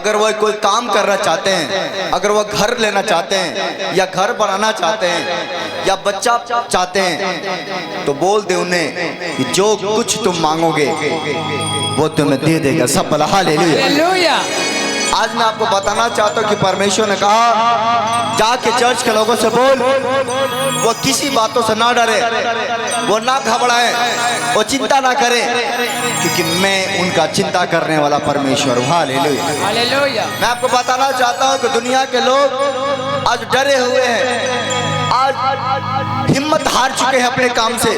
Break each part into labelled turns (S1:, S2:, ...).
S1: अगर वो कोई काम करना चाहते हैं, अगर वो घर लेना चाहते हैं या घर बनाना चाहते हैं या बच्चा चाहते हैं, तो बोल दे उन्हें कि जो कुछ तुम मांगोगे वो तुम्हें दे देगा। सब बोला हालेलुया। आज मैं आपको बताना चाहता हूँ कि परमेश्वर ने कहा जाके चर्च के लोगों से बोल, वो किसी बातों से ना डरे, वो ना घबराए, वो चिंता ना करें, क्योंकि मैं उनका चिंता करने वाला परमेश्वर हूँ। हालेलुया। मैं आपको बताना चाहता हूँ कि दुनिया के लोग आज डरे हुए हैं, आज हिम्मत हार चुके हैं अपने काम से,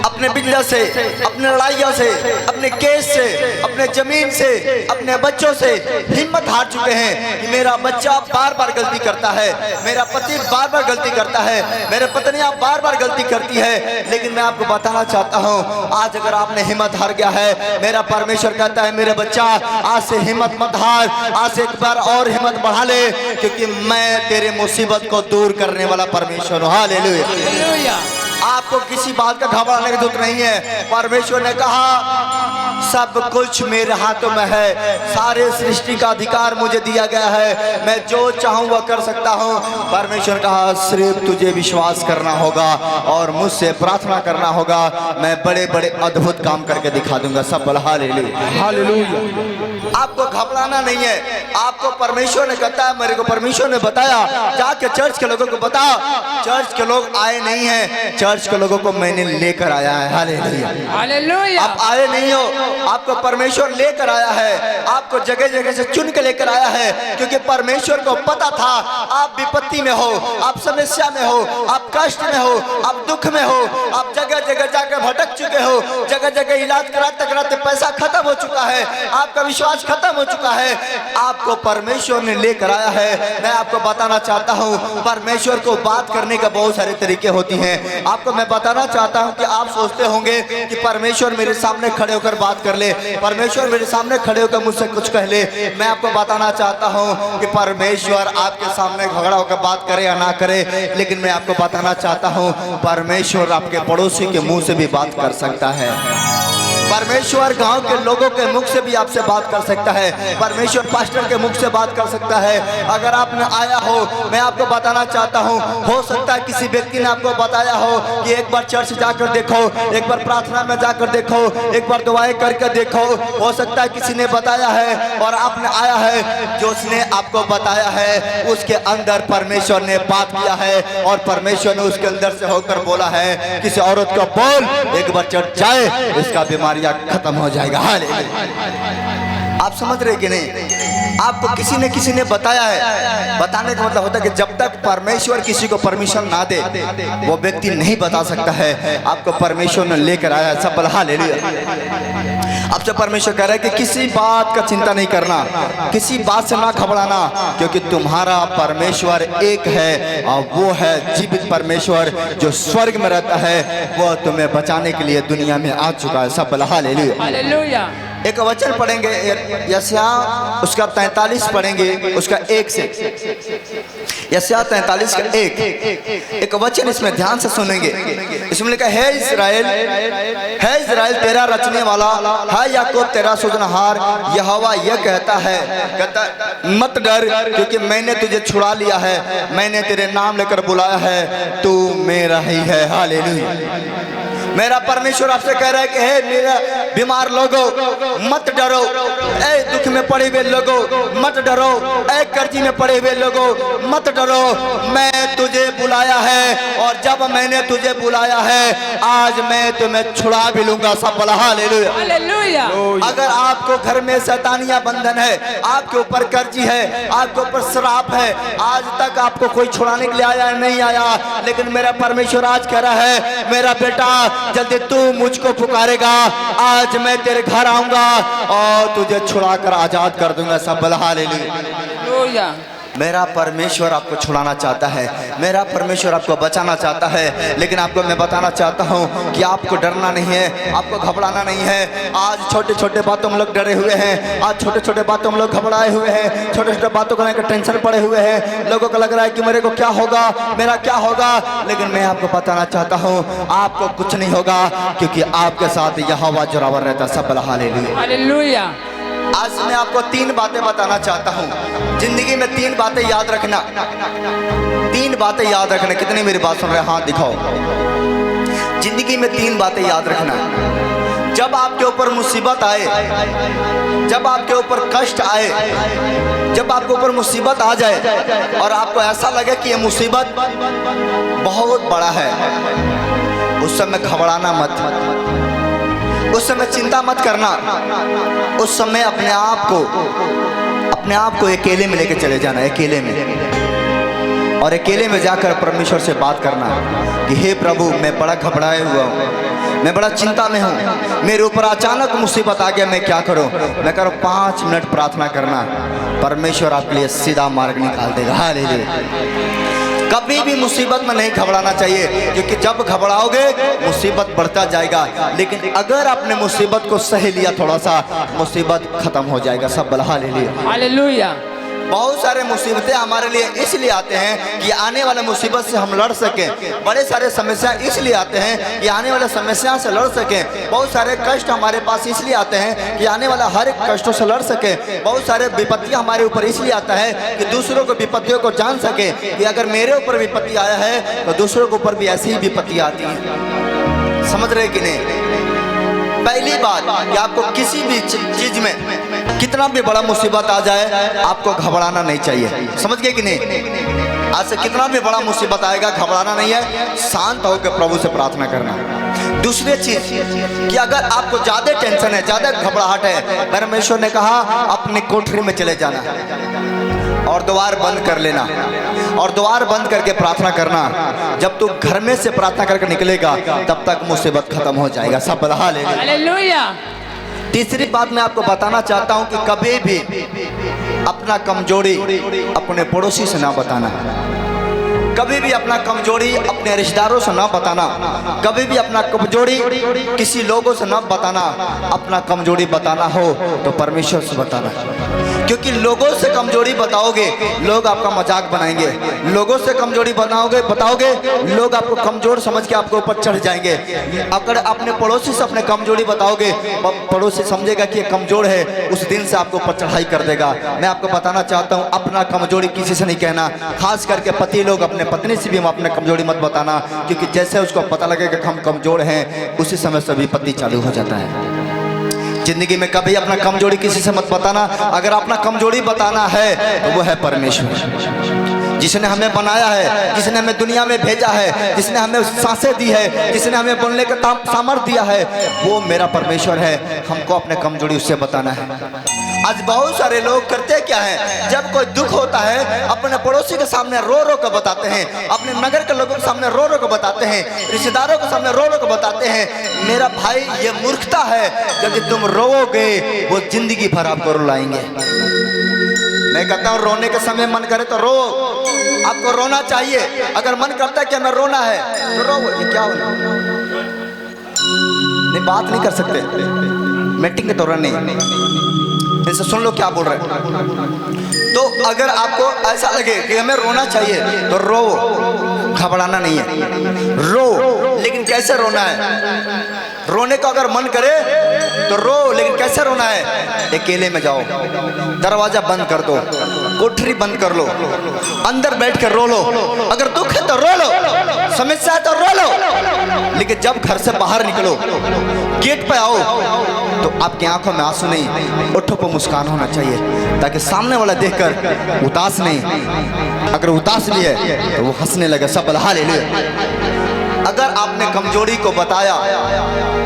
S1: अपने बिजनेस से, अपने लड़ाइयों से, अपने केस से, अपने जमीन से, अपने बच्चों से हिम्मत हार चुके हैं कि मेरा बच्चा बार बार गलती करता है, मेरा पति बार बार गलती करता है, मेरे पत्नियां बार बार गलती करती है। लेकिन मैं आपको बताना चाहता हूं, आज अगर आपने हिम्मत हार गया है, मेरा परमेश्वर कहता है मेरे बच्चा आज से हिम्मत मत हार, आज से एक बार और हिम्मत बढ़ा ले, क्योंकि मैं तेरे मुसीबत को दूर करने वाला परमेश्वर हूं। हालेलुया। आपको किसी बात का घबराने की जरूरत नहीं है। परमेश्वर ने कहा सब कुछ मेरे हाथों में है, सारे सृष्टि का अधिकार मुझे दिया गया है, मैं जो चाहूं वह कर सकता हूं। परमेश्वर कहा सिर्फ तुझे विश्वास करना होगा और मुझसे प्रार्थना करना होगा, मैं बड़े बड़े अद्भुत काम करके दिखा दूंगा। सब बोल हालेलुया। आपको घबराना नहीं है। आपको परमेश्वर ने कहता है, मेरे को परमेश्वर ने बताया जाके चर्च के लोगों को बता। चर्च के लोग आए नहीं हैं, चर्च के लोगों को मैंने लेकर आया है। हालेलुया। आप आए नहीं हो, आपको परमेश्वर लेकर आया है, आपको जगह जगह से चुन के लेकर आया है, क्योंकि परमेश्वर को पता था आप विपत्ति में हो, आप समस्या में हो, आप कष्ट में हो, आप दुख में हो, आप जगह जगह जाकर भटक चुके हो, जगह जगह इलाज कराते कराते पैसा खत्म हो चुका है, आपका विश्वास खत्म हो चुका है, आपको परमेश्वर ने लेकर आया है। मैं आपको बताना चाहता हूँ, परमेश्वर को बात करने का बहुत सारे तरीके होती हैं। आपको मैं बताना चाहता हूँ कि आप सोचते होंगे कि परमेश्वर मेरे सामने खड़े होकर बात कर ले, परमेश्वर मेरे सामने खड़े होकर मुझसे कुछ कह ले। मैं आपको बताना चाहता हूँ कि परमेश्वर आपके सामने खड़ा होकर बात करे या ना करे, लेकिन मैं आपको बताना चाहता हूँ परमेश्वर आपके पड़ोसी के मुंह से भी बात कर सकता है, परमेश्वर गांव के लोगों के मुख से भी आपसे बात कर सकता है, परमेश्वर पास्टर के मुख से बात कर सकता है। अगर आपने आया हो, मैं आपको बताना चाहता हूं, हो सकता है किसी व्यक्ति ने आपको बताया हो कि एक बार चर्च जाकर देखो, एक बार प्रार्थना में जाकर देखो, एक बार दुआएं करके देखो। हो सकता है किसी ने बताया है और आपने आया है, जो उसने आपको बताया है उसके अंदर परमेश्वर ने बात किया है और परमेश्वर ने उसके अंदर से होकर बोला है किसी औरत को बोल एक बार चर्च जाए, इसका बीमारी खत्म हो जाएगा। आप समझ रहे कि नहीं? आपको किसी ने बताया है। बताने का मतलब होता है कि जब तक परमेश्वर किसी को परमिशन ना दे वो व्यक्ति नहीं बता सकता है। आपको परमेश्वर ने लेकर आया है। सब हालेलुया। आपसे परमेश्वर कह रहा है कि किसी बात का चिंता नहीं करना, किसी बात से ना घबराना, क्योंकि तुम्हारा परमेश्वर एक है और वो है जीवित परमेश्वर जो स्वर्ग में रहता है, वो तुम्हें बचाने के लिए दुनिया में आ चुका है। सब हालेलुया। एक वचन पढ़ेंगे यशायाह उसका 43 पढ़ेंगे उसका 1 से। यशायाह 43 का 1 एक वचन इसमें ध्यान से सुनेंगे। इसमें लिखा है है इज़राइल तेरा रचने वाला है, याकूब तेरा सृजनहार यहोवा यह कहता है, कहता मत डर क्योंकि मैंने तुझे छुड़ा लिया है, मैंने तेरे नाम लेकर बुलाया है, तू मेरा ही है। हालेलुया। मेरा परमेश्वर आपसे कह रहा है कि हे मेरा बीमार लोगों मत डरो, ए दुख में पड़े हुए लोगों मत डरो, ए कर्जी में पड़े हुए लोगों मत डरो, मैं तुझे बुलाया है और जब मैंने तुझे बुलाया है आज मैं तुम्हें छुड़ा भी लूंगा। सब हालेलुया। अगर आपको घर में शैतानिया बंधन है, आपके ऊपर कर्जी है, आपके ऊपर श्राप है, आज तक आपको कोई छुड़ाने के लिए आया नहीं आया, लेकिन मेरा परमेश्वर आज कह रहा है मेरा बेटा जल्दी तू मुझको पुकारेगा, आज मैं तेरे घर आऊंगा और तुझे छुड़ाकर आजाद कर दूंगा। सब हालेलुया। मेरा परमेश्वर आपको छुड़ाना चाहता है, मेरा परमेश्वर आपको बचाना चाहता है, लेकिन आपको मैं बताना चाहता हूं कि आपको डरना नहीं है, आपको घबराना नहीं है। आज छोटे छोटे बातों में लोग डरे हुए हैं, आज छोटे छोटे बातों में लोग घबराए हुए हैं, छोटे छोटे बातों को लेकर टेंशन पड़े हुए हैं। लोगों को लग रहा है कि मेरे को क्या होगा, मेरा क्या होगा, लेकिन मैं आपको बताना चाहता हूँ आपको कुछ नहीं होगा, क्योंकि आपके साथ यहोवा जोरावर रहता है। सब हालेलुया। आज मैं आपको 3 बातें बताना चाहता हूँ। जिंदगी में 3 बातें याद रखना, 3 बातें याद रखना। कितने मेरी बात सुन रहे हैं? हाथ दिखाओ। जिंदगी में 3 बातें याद रखना। जब आपके ऊपर मुसीबत आए, जब आपके ऊपर कष्ट आए, जब आपके ऊपर मुसीबत आ जाए और आपको ऐसा लगे कि ये मुसीबत बहुत बड़ा है, उस समय घबराना मत, उस समय चिंता मत करना। उस समय अपने आप को अकेले में लेके चले जाना, अकेले में, और अकेले में जाकर परमेश्वर से बात करना कि हे प्रभु, मैं बड़ा घबराया हुआ हूँ, मैं बड़ा चिंता में हूँ, मेरे ऊपर अचानक मुसीबत आ गया, मैं क्या करूँ? मैं करूँ 5 मिनट प्रार्थना करना, परमेश्वर आपके लिए सीधा मार्ग निकाल देगा। हालेलुया। कभी भी मुसीबत में नहीं घबराना चाहिए, क्योंकि जब घबराओगे मुसीबत बढ़ता जाएगा। लेकिन अगर आपने मुसीबत को सह लिया थोड़ा सा, मुसीबत खत्म हो जाएगा। सब बोला हालेलुया।
S2: हालेलुया।
S1: बहुत सारे मुसीबतें हमारे लिए इसलिए आते हैं कि आने वाले मुसीबत से हम लड़ सकें। बड़े सारे समस्या इसलिए आते हैं कि आने वाले समस्या से लड़ सकें। बहुत सारे कष्ट हमारे पास इसलिए आते हैं कि आने वाला हर एक कष्टों से लड़ सकें। बहुत सारे विपत्तियां हमारे ऊपर इसलिए आता है कि दूसरों को विपत्तियों को जान सके कि अगर मेरे ऊपर विपत्ति आया है तो दूसरों के ऊपर भी ऐसी ही विपत्ति आती है। समझ रहे कि नहीं? पहली बात कि आपको किसी भी चीज में कितना भी बड़ा मुसीबत आ जाए, आपको घबराना नहीं चाहिए। समझ गए कि नहीं? आज से कितना भी बड़ा मुसीबत आएगा, घबराना नहीं है, शांत होकर प्रभु से प्रार्थना करना। दूसरी चीज कि अगर आपको ज्यादा टेंशन है, ज्यादा घबराहट है, परमेश्वर ने कहा अपने कोठरी में चले जाना और द्वार बंद कर लेना, और द्वार बंद करके प्रार्थना करना। जब तू घर में से प्रार्थना करके निकलेगा तब तक मुसीबत खत्म हो जाएगा। सब बोला हालेलुया। तीसरी बात मैं आपको बताना चाहता हूं कि कभी भी अपना कमजोरी अपने पड़ोसी से ना बताना, कभी भी अपना कमजोरी अपने रिश्तेदारों से ना बताना, कभी भी अपना कमजोरी किसी लोगों से ना बताना। अपना कमजोरी बताना हो तो परमेश्वर से बताना, क्योंकि लोगों से कमजोरी बताओगे लोग आपका मजाक बनाएंगे, लोगों से कमजोरी बताओगे लोग आपको कमजोर समझ के आपके ऊपर चढ़ जाएंगे। अगर अपने पड़ोसी से अपने कमजोरी बताओगे, पड़ोसी समझेगा कि ये कमजोर है, उस दिन से आपको ऊपर चढ़ाई कर देगा। मैं आपको बताना चाहता हूँ अपना कमजोरी किसी से नहीं कहना, खास करके पति लोग अपने पत्नी से भी हम अपने कमजोरी मत बताना, क्योंकि जैसे उसको पता लगेगा कि हम कमजोर हैं, उसी समय से विपत्ति चालू हो जाता है। जिंदगी में कभी अपना कमजोरी किसी से मत बताना। अगर अपना कमजोरी बताना है तो वो है परमेश्वर, जिसने हमें बनाया है, जिसने हमें दुनिया में भेजा है, जिसने हमें सांसें दी है, जिसने हमें बोलने का सामर्थ्य दिया है, वो मेरा परमेश्वर है। हमको अपने कमजोरी उससे बताना है। आज बहुत सारे लोग करते क्या है, जब कोई दुख होता है अपने पड़ोसी के सामने रो रो कर बताते हैं, अपने नगर के लोगों के सामने रो रो कर बताते हैं, रिश्तेदारों के सामने रो रो कर बताते हैं। मेरा भाई, ये मूर्खता है। जब तुम रोओगे वो जिंदगी भर आपको रुलाएंगे। मैं कहता हूँ रोने के समय मन करे तो रो, आपको रोना चाहिए। अगर मन करता है कि हमें रोना है तो रो। ये क्या बोला? नहीं, बात नहीं कर सकते मीटिंग के दौरान, नहीं, इनसे सुन लो क्या बोल रहे हैं। तो अगर आपको ऐसा लगे कि हमें रोना चाहिए तो रो, घबराना नहीं है, रो। लेकिन कैसे रोना है? रोने का अगर मन करे तो रो, लेकिन कैसे रोना है? अकेले में जाओ, दरवाजा बंद कर दो, कोठरी बंद कर लो, अंदर बैठ कर रो लो। अगर दुख है तो रो लो, समस्या है तो रो लो। लेकिन जब घर से बाहर निकलो, गेट पे आओ, तो आपकी आंखों में आंसू नहीं, ओठों पर मुस्कान होना चाहिए, ताकि सामने वाला देखकर उदास नहीं, अगर उदास भी है तो वो हंसने लगे। सब हालेलुया। अगर आपने कमजोरी को बताया,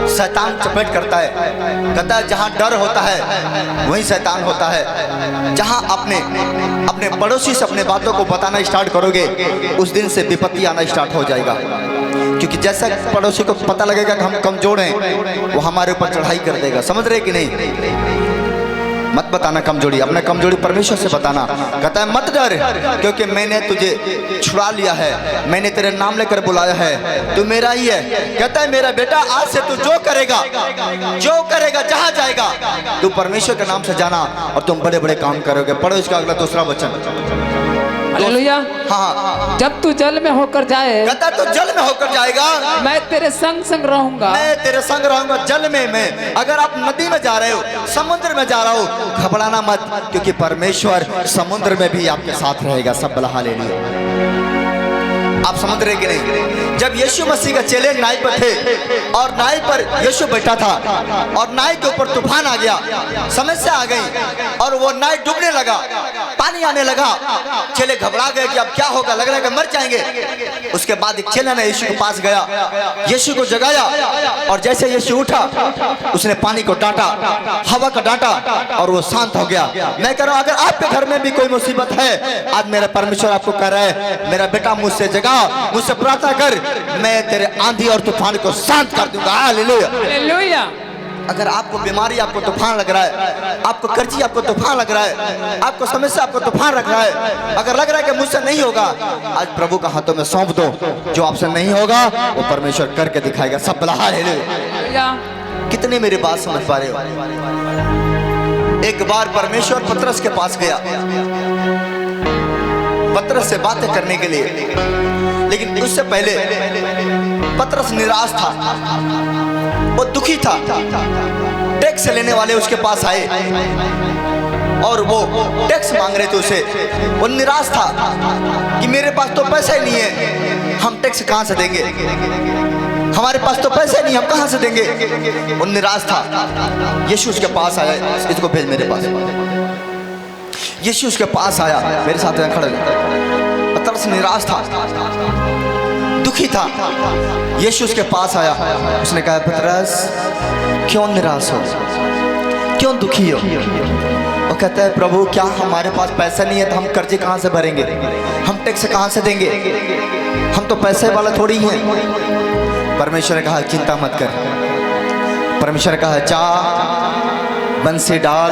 S1: शैतान चपेट करता है, कहता है जहाँ डर होता है वहीं शैतान होता है। जहाँ अपने पड़ोसी से अपने बातों को बताना स्टार्ट करोगे, उस दिन से विपत्ति आना स्टार्ट हो जाएगा। क्योंकि जैसा पड़ोसी को पता लगेगा कि हम कमजोर हैं, वो हमारे ऊपर चढ़ाई कर देगा। समझ रहे कि नहीं? मत बताना कमजोरी, अपना कमजोरी परमेश्वर से बताना। कहता है मत डर, क्योंकि मैंने तुझे छुड़ा लिया है, मैंने तेरे नाम लेकर बुलाया है, तू मेरा ही है। कहता है मेरा बेटा, आज से तू जो करेगा, जहाँ जाएगा, तू परमेश्वर के नाम से जाना और तुम बड़े बड़े काम करोगे। पढ़ो इसका अगला दूसरा वचन।
S2: हालेलुया।
S1: हाँ,
S2: जब तू जल में होकर जाए,
S1: कहता तो जल में होकर जाएगा,
S2: मैं तेरे संग संग रहूंगा।
S1: मैं तेरे संग रहूंगा जल में। मैं अगर आप नदी में जा रहे हो, समुद्र में जा रहा हो, घबराना मत, क्योंकि परमेश्वर समुद्र में भी आपके साथ रहेगा। सब बोला हालेलुया। आप समझ रहे कि नहीं? जब यीशु मसीह का चेले नाई पर थे और नाई पर यीशु बैठा था और नाई के ऊपर तूफान आ गया, समस्या आ गई और वो नाई डूबने लगा, पानी आने लगा, चेले घबरा गए कि अब क्या होगा, लग रहा है कि मर जाएंगे। उसके बाद एक चेला ने यीशु के पास गया, यीशु को जगाया और जैसे यीशु उठा, उसने पानी को डांटा, हवा का डांटा और वो शांत हो गया। मैं कह रहा हूं, अगर आपके घर में भी कोई मुसीबत है, आज मेरा परमेश्वर आपको कह रहा है, मेरा बेटा मुझसे जगा, मुझसे प्रार्थना कर, मैं तेरे आंधी और तूफान को शांत कर दूंगा। Hallelujah,
S2: hallelujah.
S1: अगर आपको बीमारी, आपको तूफान लग रहा है, आपको कर्जी, आपको तूफान लग रहा है, आपको समस्या, आपको तूफान लग रहा है, अगर लग रहा है कि मुझसे नहीं होगा, आज प्रभु का हाथों में सौंप दो। जो आपसे नहीं होगा वो परमेश्वर करके दिखाएगा। सब बोला हालेलुया। कितने मेरी बात समझ पा रहे हो? एक बार परमेश्वर पतरस के पास गया, पतरस से बातें करने के लिए, लेकिन उससे पहले पतरस निराश था, वो दुखी था। टैक्स लेने वाले उसके पास आए और वो टैक्स मांग रहे थे उसे। वो निराश था कि मेरे पास तो पैसा ही नहीं है, हम टैक्स कहां से देंगे, हमारे पास तो पैसे नहीं, हम कहां से देंगे। वो निराश था। यीशु उसके पास आया, इसको भेज मेरे पास। यीशु उसके पास आया, मेरे साथ खड़े। पतरस निराश था, दुखी था। यीशु उसके पास आया, उसने कहा, पतरस क्यों निराश हो, क्यों दुखी हो? वो कहता है, प्रभु क्या हमारे पास पैसा नहीं है तो हम कर्जे कहाँ से भरेंगे, हम टैक्स कहाँ से देंगे, हम तो पैसे वाला थोड़ी हैं। परमेश्वर ने कहा, चिंता मत कर। परमेश्वर ने कहा, जा बंसी डाल,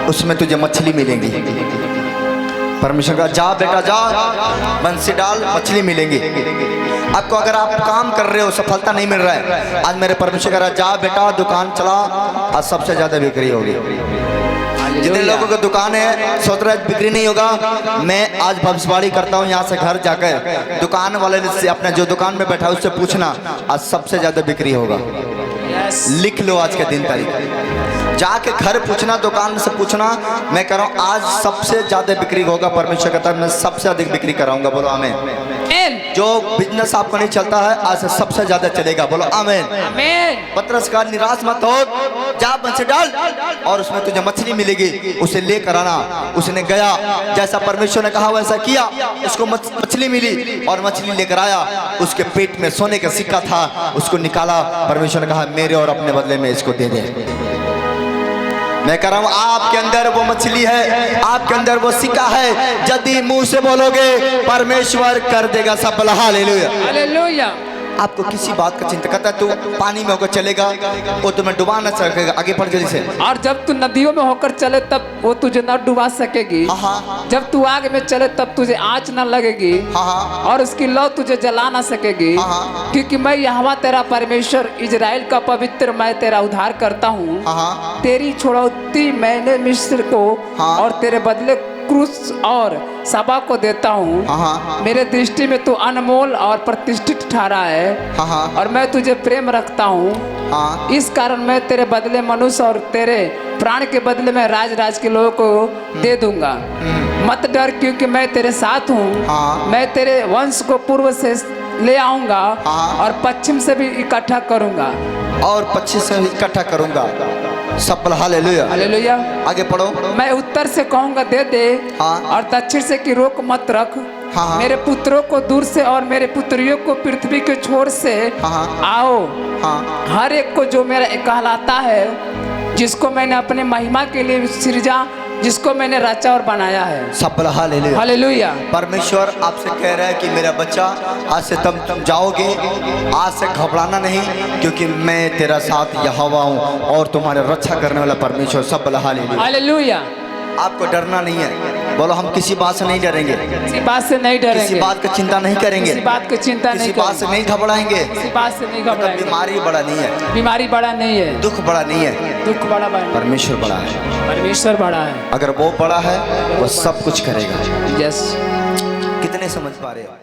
S1: उसमें तुझे मछली मिलेंगी। परमेश्वर का, जा बेटा जा, बंसी डाल, मछली मिलेंगी। आपको अगर आप काम कर रहे हो, सफलता नहीं मिल रहा है, आज मेरे परमेश्वर कह रहा है, जा बेटा दुकान चला, आज सबसे ज्यादा बिक्री होगी। जितने लोगों की दुकान है, सोच रहे बिक्री नहीं होगा, मैं आज भविष्यवाणी करता हूँ, यहाँ से घर जाकर दुकान वाले से, अपने जो दुकान में बैठा है उससे पूछना, आज सबसे ज्यादा बिक्री होगा। लिख लो आज के दिन तारीख, जाके घर पूछना, दुकान से पूछना। मैं कह रहा हूँ आज सबसे ज्यादा बिक्री होगा। परमेश्वर कहता है, मैं सबसे अधिक बिक्री कराऊंगा। बोलो आमीन। जो बिजनेस आपको नहीं चलता है, आज से सबसे ज्यादा चलेगा। बोलो आमीन। पतरस का, निराश मत हो, जा बंसी डाल और उसमें तुझे मछली मिलेगी, उसे लेकर आना। उसने गया, जैसा परमेश्वर ने कहा वैसा किया, उसको मछली मिली और मछली लेकर आया। उसके पेट में सोने का सिक्का था, उसको निकाला। परमेश्वर ने कहा, मेरे और अपने बदले में इसको दे दे। मैं कह रहा हूं, आपके अंदर वो मछली है, आपके अंदर वो सिक्का है, यदि मुंह से बोलोगे परमेश्वर कर देगा। सब बोला हालेलुया,
S2: हालेलुया।
S1: आपको किसी बात का चिंता करता है, तू पानी में होकर चलेगा, वो तुम्हें डुबा न सकेगा। आगे बढ़ जल्दी से।
S2: और जब तू नदियों में होकर चले तब वो तुझे न डुबा सकेगी। जब तू आग में चले तब तुझे आँच न लगेगी और उसकी लौ तुझे जला न सकेगी। क्योंकि मैं यहोवा तेरा परमेश्वर, इजराइल का पवित्र, मैं तेरा उद्धार करता हूँ। तेरी छुड़ौती मैंने मिस्र को और तेरे बदले क्रूस और सबा को देता हूँ। मेरे दृष्टि में तू अनमोल और प्रतिष्ठित ठहरा है और मैं तुझे प्रेम रखता हूँ। इस कारण मैं तेरे बदले मनुष्य और तेरे प्राण के बदले में राज के लोगों को दे दूंगा। मत डर, क्योंकि मैं तेरे साथ हूँ। मैं तेरे वंश को पूर्व से ले आऊंगा और पश्चिम से भी इकट्ठा करूंगा।
S1: और पश्चिम से इकट्ठा करूंगा। सब हालेलुया, हालेलुया। आगे पढ़ो। मैं
S2: उत्तर से कहूंगा दे दे और दक्षिण से कि रोक मत रख। मेरे पुत्रों को दूर से और मेरे पुत्रियों को पृथ्वी के छोर से आओ। हर एक को जो मेरा कहलाता है, जिसको मैंने अपने महिमा के लिए सृजा, जिसको मैंने रचा और बनाया है।
S1: सब हालेलुया,
S2: हालेलुया।
S1: परमेश्वर आपसे कह रहा है कि मेरा बच्चा, आज से तुम जाओगे, आज से घबराना नहीं, क्योंकि मैं तेरा साथ यहोवा हूँ और तुम्हारे रक्षा करने वाला परमेश्वर। सब हालेलुया,
S2: हालेलुया।
S1: आपको डरना नहीं है। बोलो हम किसी बात से नहीं डरेंगे,
S2: किसी बात से नहीं
S1: किसी
S2: डरेंगे,
S1: बात की चिंता नहीं करेंगे,
S2: किसी बात की चिंता
S1: किसी
S2: नहीं
S1: बात से
S2: करेंगे,
S1: नहीं घबराएंगे,
S2: किसी बात से नहीं घबराएंगे।
S1: बीमारी बड़ा नहीं है,
S2: बीमारी बड़ा नहीं है,
S1: दुख बड़ा नहीं है,
S2: दुख बड़ा नहीं,
S1: परमेश्वर बड़ा है।
S2: परमेश्वर बड़ा है।
S1: अगर वो बड़ा है वो सब कुछ करेगा।
S2: यस।
S1: कितने समझ पा रहे हो?